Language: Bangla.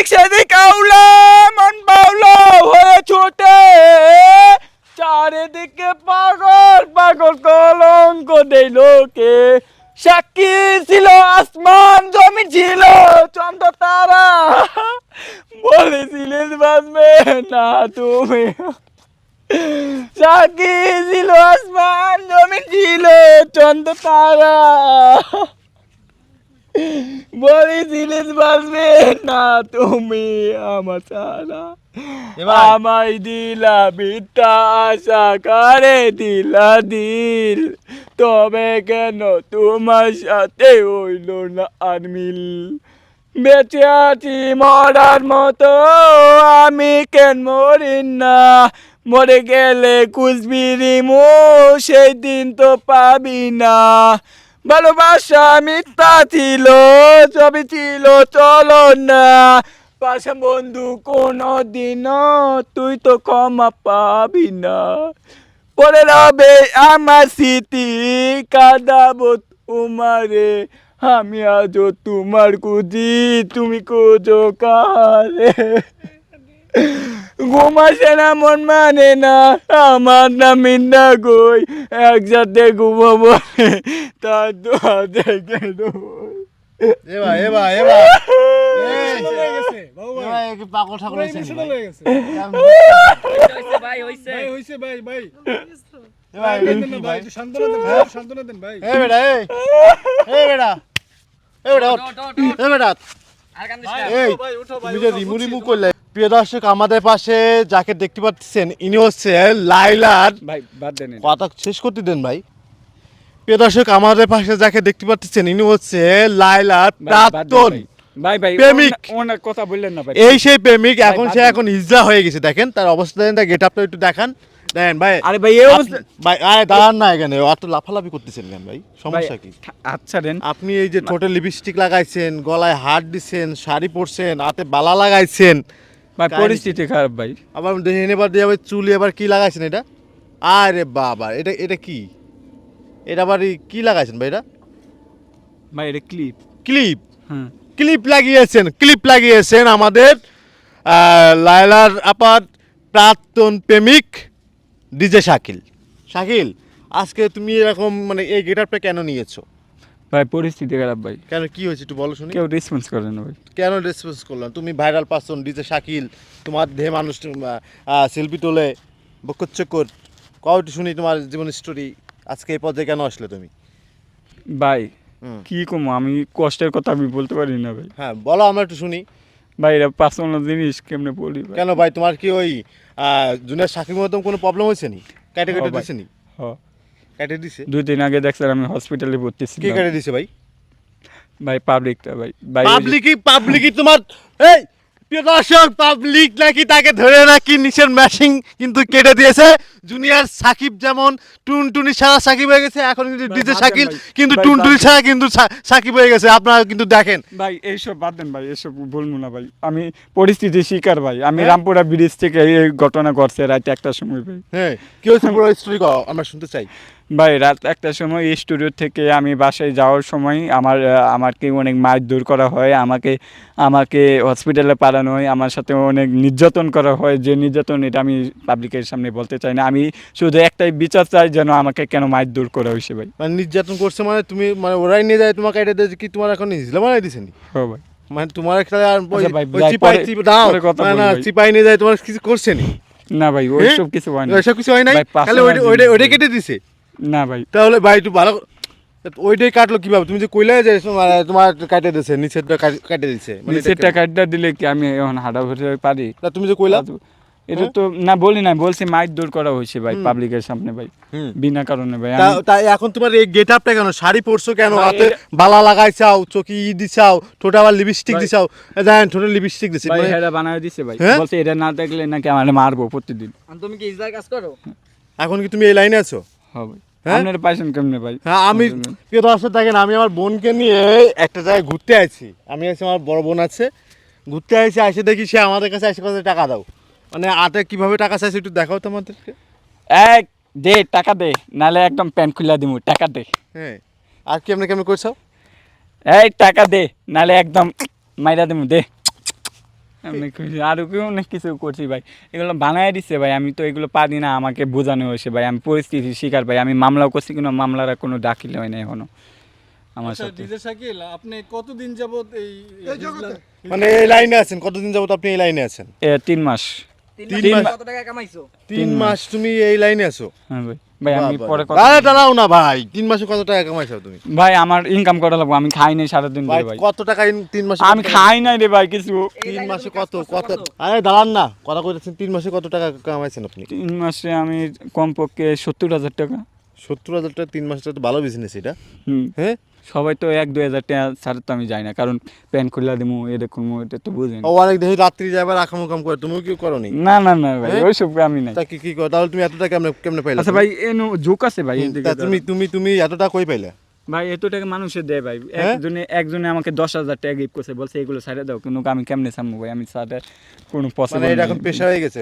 এদিক সেদিক আউলা মন বাউলা হয়ে ছোটে, চারিদিকে পাগল পাগল কলঙ্ক দেই লোকে। সাক্ষী ছিল আসমান, জমি ছিল চন্দ্র তারা, বলেছিলে বাঁচবে না তুমি। সাক্ষী ছিল আসমান, জমি ছিল চন্দ্র তারা, বলেছিলে বাঁচবে না তুমি আমার ছাড়া। আমায় দিলা মিথ্যা আশা, কারে দিলা দিল, তবে কেন তোমার সাথে হইল না আর মিল। বেঁচে আছি মরার মতো, আমি কেন মরি না, মরে গেলে কুচবিরি মো সেই দিন তো পাবি না। ভালোবাসা মিথ্যা ছিল, ছবি ছিল চলো না, পাশে বন্ধু কোনো দিনও তুই তো ক্ষমা পাবি না। পরে রবে আমার স্মৃতি, কাঁদাবো তোমারে, আমি আজও তোমার খুঁজি, তুমি খুঁজো কারে। ঘুমাসে না মন মানে না, আমার নাম মিন্না গই, একসাথে ঘুমাবো তার দোয়া দেখে পাগল ঠাকুর প্রিয় দর্শক, আমাদের পাশে যাকে দেখতে পাচ্ছেন ইনি হচ্ছে লাইলার ভাই, বাদ দেন কথা শেষ করতে দেন ভাই। প্রিয় দর্শক, আমাদের পাশে যাকে দেখতে পাচ্ছেন ইনি হচ্ছে লাইলার প্রাক্তন ভাই ভাই প্রেমিক। ওনার কথা বললেন না ভাই। এই সেই প্রেমিক, এখন সে এখন হিজড়া হয়ে গেছে। দেখেন তার অবস্থা, দেখেন তার গেট আপটা একটু দেখান। দেখেন ভাই, আরে ভাই এই অবস্থা, ভাই আরে দাঁড়ান না, এখানে অত লাফালাফি করতেছেন কেন ভাই? সমস্যা কি? আচ্ছা দেন। আপনি এই যে ঠোঁটে লিপস্টিক লাগাইছেন, গলায় হার দিছেন, শাড়ি পরছেন, হাতে বালা লাগাইছেন, ভাই পরিস্থিতি খারাপ ভাই। আবার দেখেন এবার দিয়ে আবার চুলে আবার কি লাগাইছেন এটা? আরে বাবা, এটা এটা কি? এটা আবার কি লাগাইছেন ভাই? এটা ভাই এটা ক্লিপ। ক্লিপ? হ্যাঁ ক্লিপ লাগিয়েছেন আমাদের লায়লার আপার প্রাক্তন প্রেমিক ডিজে শাকিল। শাকিল, আজকে তুমি এরকম মানে এই গেটআপটা কেন নিয়েছো ভাই? পরিস্থিতি খারাপ ভাই। কেন, কি হয়েছে একটু বলো শুনি। কেউ রেসপন্স করে না ভাই। কেন রেসপন্স করলাম? তুমি ভাইরাল পারসন ডিজে শাকিল, তোমার দেহে মানুষ সেলফি তোলে বকচ্চকর, কও একটু শুনি তোমার জীবন স্টোরি। আজকে এই পর্যায়ে কেন আসলে তুমি? ভাই কি কম, আমি কষ্টের কথা আমি বলতে পারি না ভাই। হ্যাঁ বলো, আমরা একটু শুনি। ভাই এটা পার্সোনাল জিনিস, কেমনে বলি ভাই? কেন ভাই, তোমার কি ওই জুনিয়র শাকিব মতন কোনো প্রবলেম হয়েছে নি? কেটে ভাই। দিছে নি? হ্যাঁ, কেটে দিছে? 2 দিন আগে দেখছেন আমি হসপিটালে ভর্তি কে ছিলাম। কেটে দিছে ভাই? ভাই পাবলিকটা ভাই। ভাই পাবলিকই তোমার এই প্রিয় দর্শক, পাবলিক নাকি তাকে ধরে নাকি নিচের ম্যাশিং কিন্তু কেটে দিয়েছে। জুনিয়র সাকিব যেমন টুনটুনি ছাড়া সাকিব হয়ে গেছে, এখন কিন্তু ভাই, ডিজে বাদ দেন শাকিল ভাই। কিন্তু ভাই, টুনটুনি বাদ দেন। ছাড়া কিন্তু সাকিব হয়ে গেছে। আপনারা কিন্তু দেখেন ভাই এইসব বাদ দেন ভাই, এসব বলবো না ভাই। আমি পরিস্থিতির শিকার ভাই। আমি হ্যাঁ? রামপুরা ব্রিজ থেকে এই ঘটনা ঘটছে রাত 1টার সময় ভাই। হ্যাঁ, কি হয়েছে পুরো স্টোরি কও, আমরা শুনতে চাই। ভাই রাত 1টার সময় এই স্টুডিও থেকে আমি বাসায় যাওয়ার সময় আমাকে অনেক মারধর করা হয়, আমাকে হসপিটালে পাঠানো হয়, আমার সাথে অনেক নির্যাতন করা হয়। যে নির্যাতন এটা আমি পাবলিকের সামনে বলতে চাই না। আমি শুধু একটাই বিচার চাই, যেন আমাকে কেন মারধর করা হয়েছে ভাই। মানে নির্যাতন করছে মানে তুমি মানে ওরাই নিয়ে যায় তোমাকে এটা দিয়েছে কি? তোমার এখন হিজলা বানাই দিছেন? হ্যাঁ ভাই। মানে তোমার একটা আর আচ্ছা ভাই, ওই যাই চিপাই পরে- দাও পরে কথা না বলি না, ভাই। চিপাই নিয়ে যায় তোমার কিছু করছে নি? না ভাই ওইসব কিছু হয় না। ওইসব কিছু হয় নাই, ভাই, তাহলে personal ওইটা জিনিস কেটে দিছে? না ভাই। তাহলে ভাই একটু ভালো, ওইটাই কাটলো কিভাবে? তুমি যে কইলে যে তোমার কাটে দিছে, নিচেরটা কাটে দিছে, মানে নিচের টাকাটা দিলে কি আমি এখন হাঁটা ভরে পারি? তা তুমি যে কইলা এটা তো না বলি না, বলছি মারধর করা হয়েছে ভাই পাবলিকের সামনে ভাই, বিনা কারণে ভাই। তাই এখন তোমার এই গেট আপটা কেন? শাড়ি পরছো কেন? ভাই, হাতে বালা লাগাইছাও, চোখে দিছাও, ঠোঁটে আবার লিপস্টিক ভাই। দিছাও। দেখেন ঠোঁটে লিপস্টিক দিছে ভাই মানে- এটা বানায় দিছে ভাই, হ্যাঁ? বলছে এটা না দেখলে নাকি আমার মারবো প্রতিদিন। তুমি কি ইজলার কাজ করো? এখন কি তুমি এই লাইনে আছো? হ্যাঁ ভাই। হ্যাঁ? আপনারা পাইছেন কেমনে ভাই? হ্যাঁ, আমি প্রিয় দর্শক দেখেন, আমি আমার বোনকে নিয়ে একটা জায়গায় ঘুরতে আইছি। আমি আছি, আমার বড় বোন আছে, ঘুরতে আইছি। এসে দেখি সে আমাদের কাছে এসে কথা টাকা দাও, মানে হাতে কিভাবে টাকা চাইছে একটু দেখাও তো আমাদেরকে। এক দে টাকা দে, নালে একদম প্যান্ট খুলে দিমু, টাকা দে। হ্যাঁ, আর কেমনে কেমনে করছো? এই টাকা দে, নালে একদম মাইরা দিমু, দে। আমি আরো কেউ অনেক কিছু করছি ভাই, এগুলো বানায় দিচ্ছে ভাই, আমি তো এগুলো পারি না, আমাকে বোঝানো হয়েছে ভাই, আমি পরিস্থিতির শিকার ভাই, আমি মামলাও করছি কিন্তু মামলার আর কোনো দাখিল হয় না এখনো আমার আচ্ছা সাথে। ডিজে শাকিল, আপনি কতদিন যাবত এই মানে এই লাইনে আছেন, কতদিন যাবত আপনি এই লাইনে আছেন? 3 মাস। 3 মাস? কত টাকা কামাইছো? 3 মাস তুমি এই লাইনে আছো? হ্যাঁ ভাই, ভাই আমি বাবা পরে রে। কথা আরে দাঁড়াও না ভাই, 3 মাসে কত টাকা কামাইছো তুমি? ভাই আমার ইনকাম করা লাগবে, আমি খাই নাই সারাদিন ভাই ধরে ভাই, কত টাকা 3 মাসে? আমি খাই নাই রে ভাই কিছু। 3 মাসে কত কত? আরে দাঁড়ান না, কথা কইতেছেন 3 মাসে কত টাকা কামাইছেন আপনি? 3 মাসে আমি কমপক্ষে 70,000 টাকা। 70,000 টাকা 3 মাসে তো ভালো বিজনেস এটা। হুম, হ্যাঁ? সবাই তো 1-2 হাজার টাকা ছাড়া তো আমি যাই না, কারণ প্যান্ট খুলে দিমু এটা করবো এটা তো বুঝেন। ও অনেক দেখি রাত্রি যাবার আকাম কাম করে, তুমিও কি করো নি? না না না ভাই, হ্যাঁ? ওইসব আমি নাই। তা কি করো তাহলে? তুমি এত টাকা কেমনে পাইলা? আচ্ছা ভাই এনো ঝুঁক আছে ভাই এদিকে তা তুমি এত টাকা কই পাইলা? ভাই এত টাকা মানুষের দেয় ভাই, হ্যাঁ? একজনে আমাকে 10,000 টাকা গিফট করছে, বলছে এগুলো ছাড়ে দাও, কিন্তু আমি কেমনে ছাড়বো ভাই, আমি ছাড়ে কোনো মানে পসিবল এটা এখন পেশা হয়ে গেছে।